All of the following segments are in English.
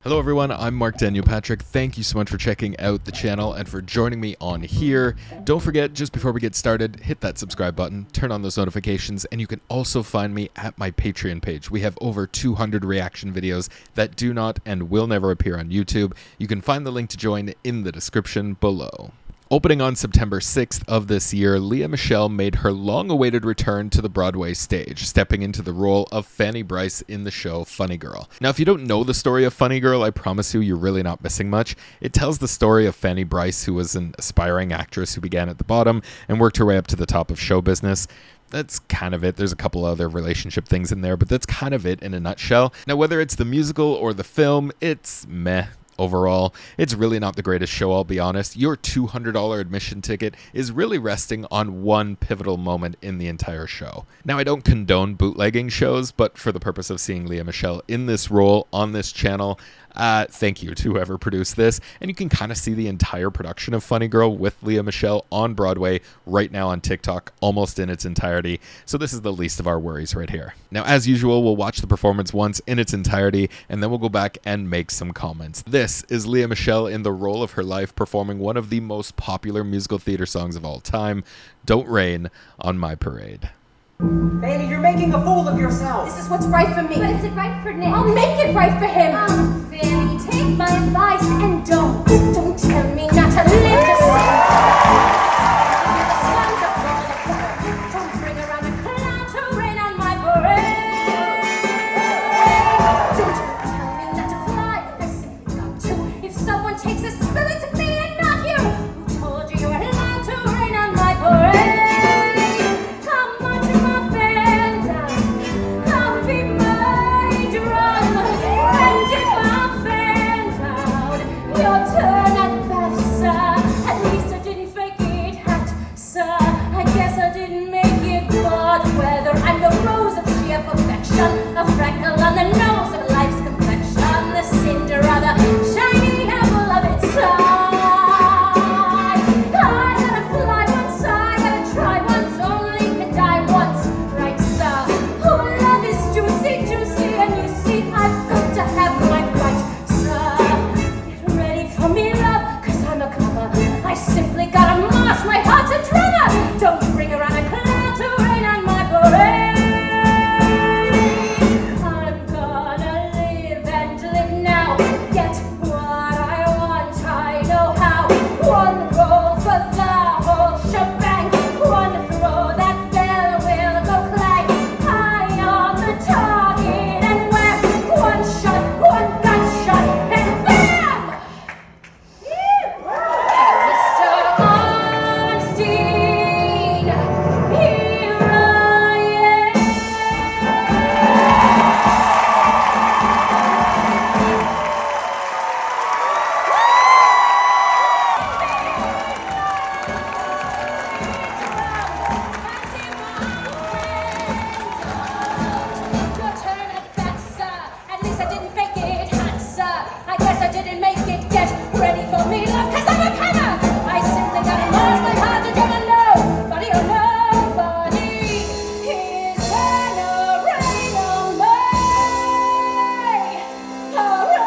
Hello everyone, I'm Marc Patrick. Thank you so much for checking out the channel and for joining me on here. Don't forget, just before we get started, hit that subscribe button, turn on those notifications, and you can also find me at my Patreon page. We have over 200 reaction videos that do not and will never appear on YouTube. You can find the link to join in the description below. Opening on September 6th of this year, Lea Michele made her long-awaited return to the Broadway stage, stepping into the role of Fanny Brice in the show Funny Girl. Now, if you don't know the story of Funny Girl, I promise you're really not missing much. It tells the story of Fanny Brice, who was an aspiring actress who began at the bottom and worked her way up to the top of show business. That's kind of it. There's a couple other relationship things in there, but that's kind of it in a nutshell. Now, whether it's the musical or the film, it's meh. Overall, it's really not the greatest show, I'll be honest. Your $200 admission ticket is really resting on one pivotal moment in the entire show. Now, I don't condone bootlegging shows, but for the purpose of seeing Lea Michele in this role on this channel, thank you to whoever produced this. And you can kind of see the entire production of Funny Girl with Lea Michele on Broadway right now on TikTok, almost in its entirety. So this is the least of our worries right here. Now, as usual, we'll watch the performance once in its entirety, and then we'll go back and make some comments. This is Lea Michele in the role of her life, performing one of the most popular musical theater songs of all time, Don't Rain on My Parade. Fanny, you're making a fool of yourself. This is what's right for me. But is it right for Nick? I'll make it right for him. Fanny, take my advice and don't tell me not to live to sing. Don't bring around a cloud to rain on my parade. Don't tell me not to fly. I simply got to. If someone takes a spirit of me and not you, Who told you you're allowed to rain on my parade? Come on to my band, come be my drum, and if I'm fanned out, your turn at bat, sir. At least I didn't fake it, hat, sir. I guess I didn't make it, but whether I'm the rose of sheer perfection, a freckle on the nose of life's complexion, the Cinderella, shining apple of its eye. I gotta fly once, I gotta try once, only and die once, right, sir? Oh, love is juicy, juicy, and you see, I've got to have my right, sir. Get ready for me, love, 'cause I'm a comer. I simply gotta march my heart to drummer. Don't bring around a cloud to rain on my parade. I'm gonna live and live now. Get what I want, I know how. One roll for the whole shebang. One throw, that bell will go clang. High on the target and wham. One shot, one gut shot, and bam! Mr. Einstein, here I am. Your turn at bat, sir. At least I didn't fake it, hat, sir. I guess I didn't make it. Get ready for me, love, 'cause I'm a comer. I simply gotta march my heart to drum and nobody, oh nobody is gonna rain on my parade.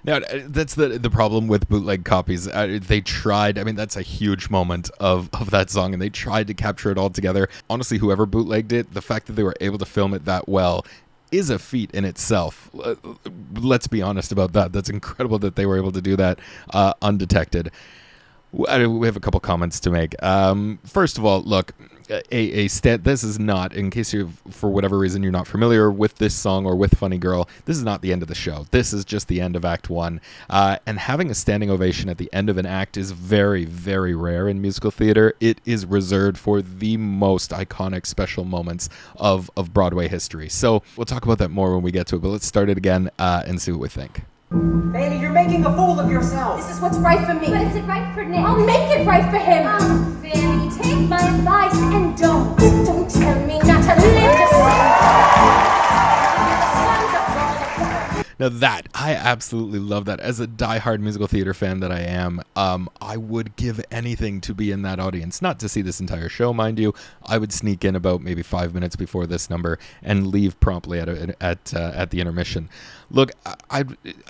Now, that's the problem with bootleg copies. They tried, I mean, that's a huge moment of that song, and they tried to capture it all together. Honestly, whoever bootlegged it, the fact that they were able to film it that well is a feat in itself. Let's be honest about that. That's incredible that they were able to do that undetected. We have a couple comments to make. First of all, look, this is not, in case you, for whatever reason, you're not familiar with this song or with Funny Girl, this is not the end of the show. This is just the end of Act 1. And having a standing ovation at the end of an act is very, very rare in musical theater. It is reserved for the most iconic special moments of Broadway history. So we'll talk about that more when we get to it, but let's start it again and see what we think. Fanny, you're making a fool of yourself. This is what's right for me. But is it right for Nick? I'll make it right for him. Fanny, take my advice and don't tell me not to live to sing. Now that, I absolutely love that. As a diehard musical theater fan that I am, I would give anything to be in that audience. Not to see this entire show, mind you. I would sneak in about maybe 5 minutes before this number and leave promptly at the intermission. Look, I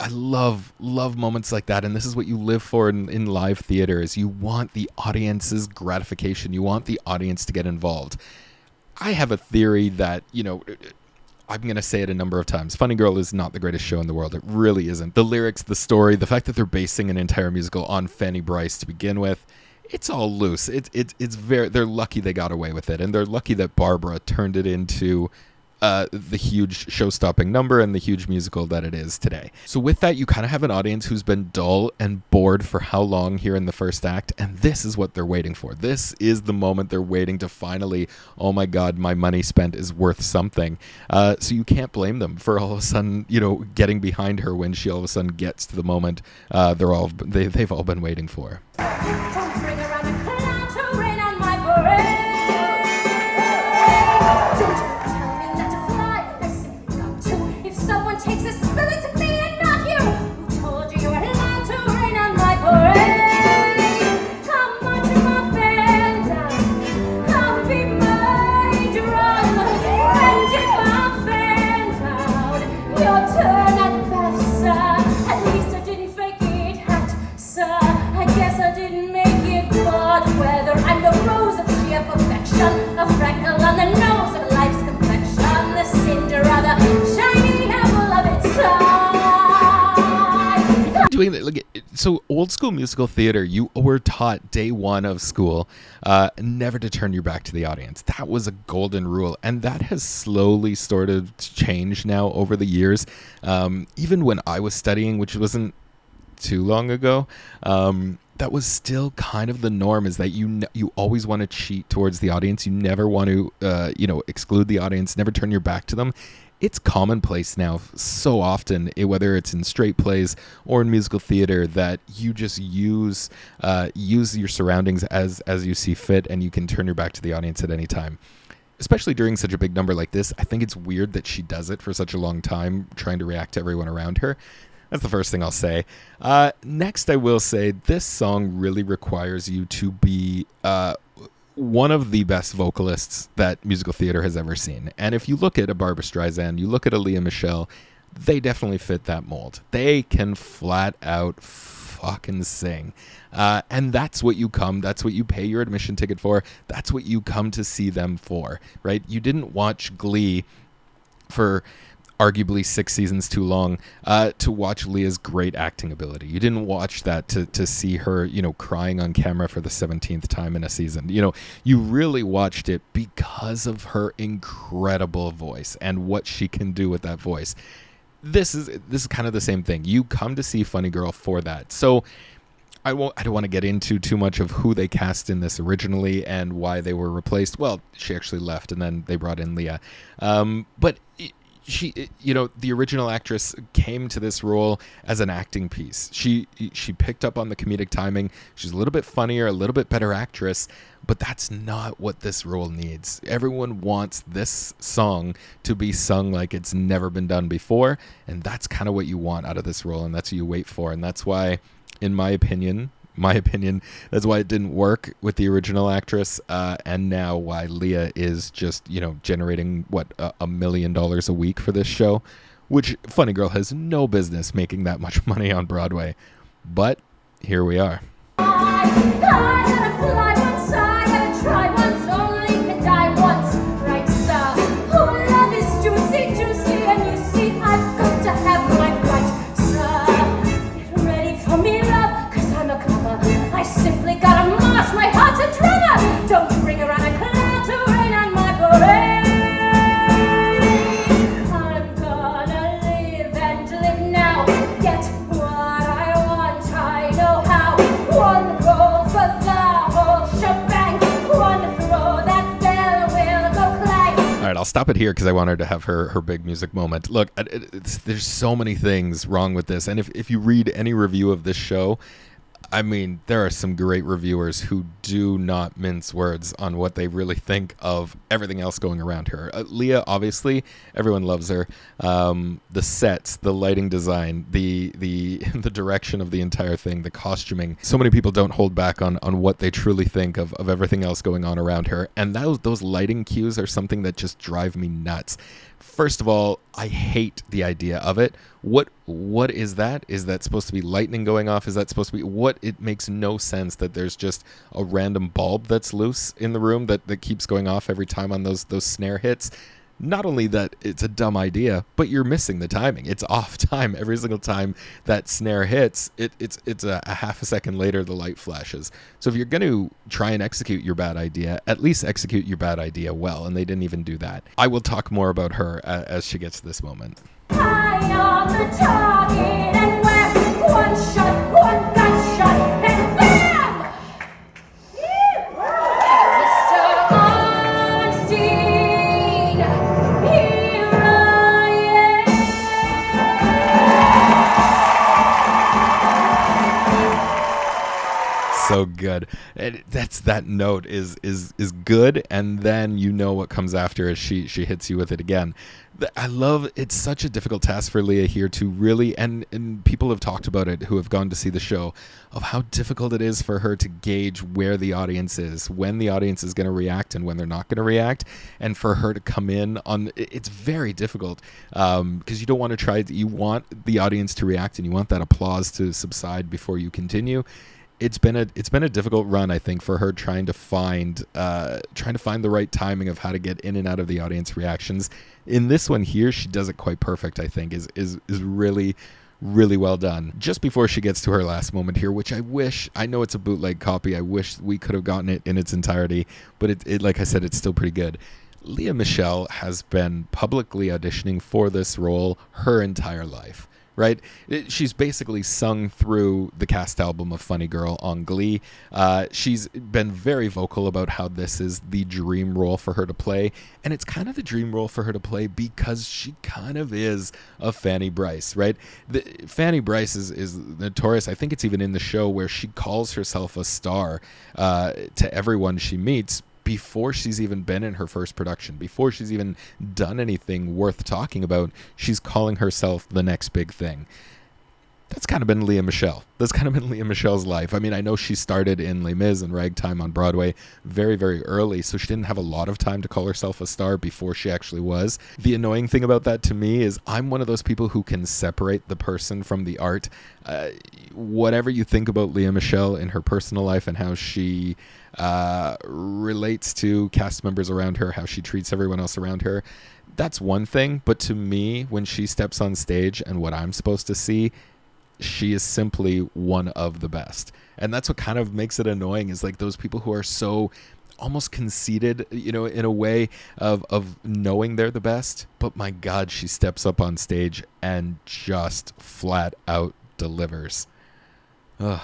love moments like that, and this is what you live for in live theater. Is you want the audience's gratification. You want the audience to get involved. I have a theory that, I'm going to say it a number of times. Funny Girl is not the greatest show in the world. It really isn't. The lyrics, the story, the fact that they're basing an entire musical on Fanny Bryce to begin with, it's all loose. They're lucky they got away with it, and they're lucky that Barbara turned it into the huge show-stopping number and the huge musical that it is today. So with that, you kind of have an audience who's been dull and bored for how long here in the first act, and this is what they're waiting for. This is the moment they're waiting to finally, oh my God, my money spent is worth something. So you can't blame them for all of a sudden, getting behind her when she all of a sudden gets to the moment they've all been waiting for. Don't bring around a cloud to rain on my parade. Don't tell me not to fly, I simply got to. If someone takes a spirit to me and not you, who told you you're allowed to rain on my parade? Come march in my band down, come be my drum, and if I'm fanned out, your turn at best, sir. At least I didn't fake it out, sir. I guess I didn't make it but whether I'm the rose of sheer perfection, a freckle on the nose of life's complexion, the Cinderella, shining apple of its eye. Doing that, so old school musical theater, you were taught day one of school never to turn your back to the audience. That was a golden rule, and that has slowly sort of changed now over the years. Even when I was studying, which wasn't too long ago, that was still kind of the norm, is that you always want to cheat towards the audience. You never want to exclude the audience, never turn your back to them. It's commonplace now so often, whether it's in straight plays or in musical theater, that you just use your surroundings as you see fit, and you can turn your back to the audience at any time. Especially during such a big number like this, I think it's weird that she does it for such a long time, trying to react to everyone around her. That's the first thing I'll say. Next, I will say this song really requires you to be one of the best vocalists that musical theater has ever seen. And if you look at a Barbra Streisand, you look at a Lea Michele, they definitely fit that mold. They can flat out fucking sing. And that's what you pay your admission ticket for. That's what you come to see them for, right? You didn't watch Glee for arguably 6 seasons too long to watch Leah's great acting ability. You didn't watch that to see her, crying on camera for the 17th time in a season. You really watched it because of her incredible voice and what she can do with that voice. This is kind of the same thing. You come to see Funny Girl for that. So I don't want to get into too much of who they cast in this originally and why they were replaced. Well, she actually left and then they brought in Leah. But she, the original actress came to this role as an acting piece. She picked up on the comedic timing. She's a little bit funnier, a little bit better actress, but that's not what this role needs. Everyone wants this song to be sung like it's never been done before, and that's kind of what you want out of this role, and that's what you wait for, and that's why, in my opinion, that's why it didn't work with the original actress, and now why Leah is just, generating $1 million a week for this show, which Funny Girl has no business making that much money on Broadway. But here we are. I gotta fly once, I gotta try once, only can die once, right, sir? Oh, love is juicy, and you see, I've got to have my right, sir. Get ready for me, love, 'cause I'm a comer. I simply gotta march my heart to drummer. Don't bring around a cloud to rain on my parade. I'm gonna live and live now. Get what I want, I know how. One roll for the whole shebang. One throw, that bell will go clang. All right, I'll stop it here because I want her to have her big music moment. Look, there's so many things wrong with this, and if you read any review of this show, I mean, there are some great reviewers who do not mince words on what they really think of everything else going around her. Lea, obviously, everyone loves her. The sets, the lighting design, the the direction of the entire thing, the costuming. So many people don't hold back on what they truly think of everything else going on around her. And those lighting cues are something that just drive me nuts. First of all, I hate the idea of it. What is that? Is that supposed to be lightning going off? Is that supposed to be what? It makes no sense that there's just a random bulb that's loose in the room that keeps going off every time on those snare hits. Not only that it's a dumb idea, but you're missing the timing. It's off time every single time that snare hits. It's a half a second later the light flashes. So if you're going to try and execute your bad idea, at least execute your bad idea well, and they didn't even do that. I will talk more about her as she gets to this moment. High on the target and wham! One shot, one gut shot, and bam! Mr. Einstein, here I am. So good. And that note is good, and then you know what comes after as she hits you with it again. I love it's such a difficult task for Lea here to really, and people have talked about it who have gone to see the show, of how difficult it is for her to gauge where the audience is, when the audience is going to react and when they're not going to react, and for her to come in on it's very difficult because you don't want to you want the audience to react and you want that applause to subside before you continue. It's been a difficult run, I think, for her trying to find the right timing of how to get in and out of the audience reactions. In this one here, she does it quite perfect, I think, is really, really well done. Just before she gets to her last moment here, which I know it's a bootleg copy, I wish we could have gotten it in its entirety, but it like I said, it's still pretty good. Lea Michele has been publicly auditioning for this role her entire life. Right? She's basically sung through the cast album of Funny Girl on Glee. She's been very vocal about how this is the dream role for her to play. And it's kind of the dream role for her to play because she kind of is a Fanny Brice, right? Fanny Brice is notorious. I think it's even in the show where she calls herself a star to everyone she meets before she's even been in her first production, before she's even done anything worth talking about. She's calling herself the next big thing. That's kind of been Lea Michele. That's kind of been Lea Michele's life. I mean, I know she started in Les Mis and Ragtime on Broadway very, very early, so she didn't have a lot of time to call herself a star before she actually was. The annoying thing about that to me is I'm one of those people who can separate the person from the art. Whatever you think about Lea Michele in her personal life and how she relates to cast members around her, how she treats everyone else around her, that's one thing. But to me, when she steps on stage and what I'm supposed to see, she is simply one of the best. And that's what kind of makes it annoying, is like those people who are so almost conceited, you know, in a way of knowing they're the best. But my God, she steps up on stage and just flat out delivers. Ugh.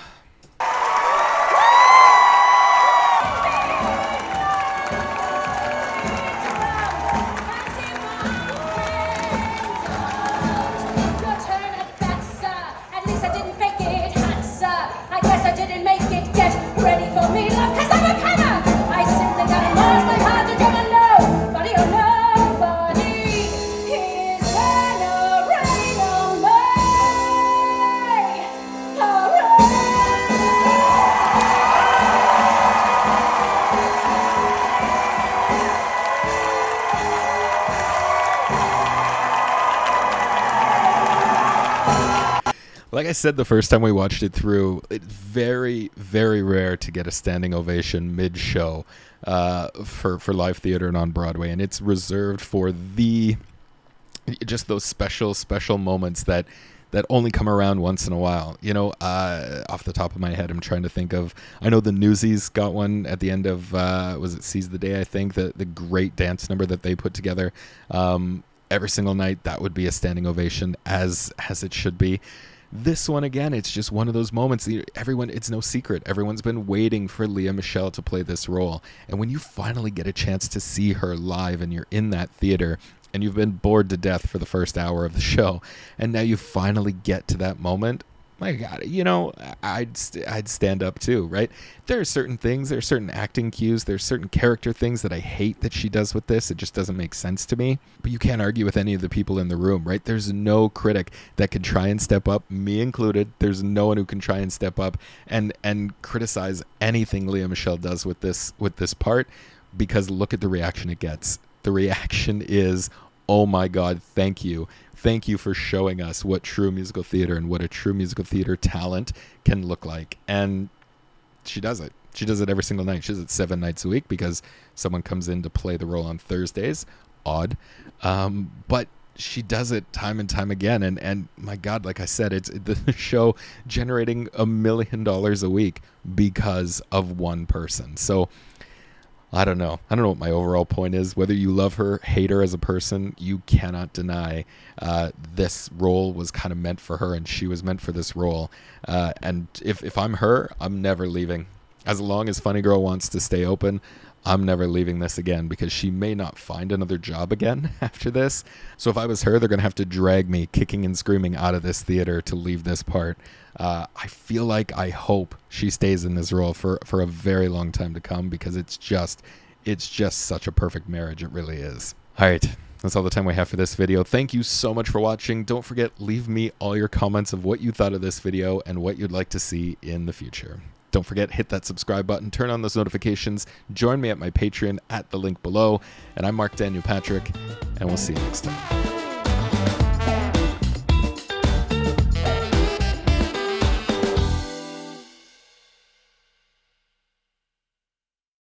Like I said the first time we watched it through, it's very, very rare to get a standing ovation mid-show for live theater and on Broadway, and it's reserved for just those special moments that only come around once in a while. You know, off the top of my head, I'm trying to think of. I know the Newsies got one at the end of was it Seize the Day? I think the great dance number that they put together every single night. That would be a standing ovation, as it should be. This one, again, it's just one of those moments. Everyone, it's no secret. Everyone's been waiting for Lea Michele to play this role. And when you finally get a chance to see her live and you're in that theater and you've been bored to death for the first hour of the show, and now you finally get to that moment, my God, you know, I'd stand up too, right? There are certain things, there are certain acting cues, there's certain character things that I hate that she does with this. It just doesn't make sense to me. But you can't argue with any of the people in the room, right? There's no critic that can try and step up, me included. There's no one who can try and step up and criticize anything Lea Michele does with this part, because look at the reaction it gets. The reaction is, oh my God, thank you. Thank you for showing us what true musical theater and what a true musical theater talent can look like. And she does it. She does it every single night. She does it 7 nights a week because someone comes in to play the role on Thursdays. Odd. But she does it time and time again. And my God, like I said, it's the show generating $1 million a week because of one person. So I don't know what my overall point is. Whether you love her, hate her as a person, you cannot deny this role was kind of meant for her, and she was meant for this role. And if I'm her, I'm never leaving. As long as Funny Girl wants to stay open, I'm never leaving this again, because she may not find another job again after this. So if I was her, they're going to have to drag me kicking and screaming out of this theater to leave this part. I hope she stays in this role for a very long time to come, because it's just such a perfect marriage. It really is. All right. That's all the time we have for this video. Thank you so much for watching. Don't forget, leave me all your comments of what you thought of this video and what you'd like to see in the future. Don't forget, hit that subscribe button, turn on those notifications, join me at my Patreon at the link below. And I'm Marc Daniel Patrick, and we'll see you next time.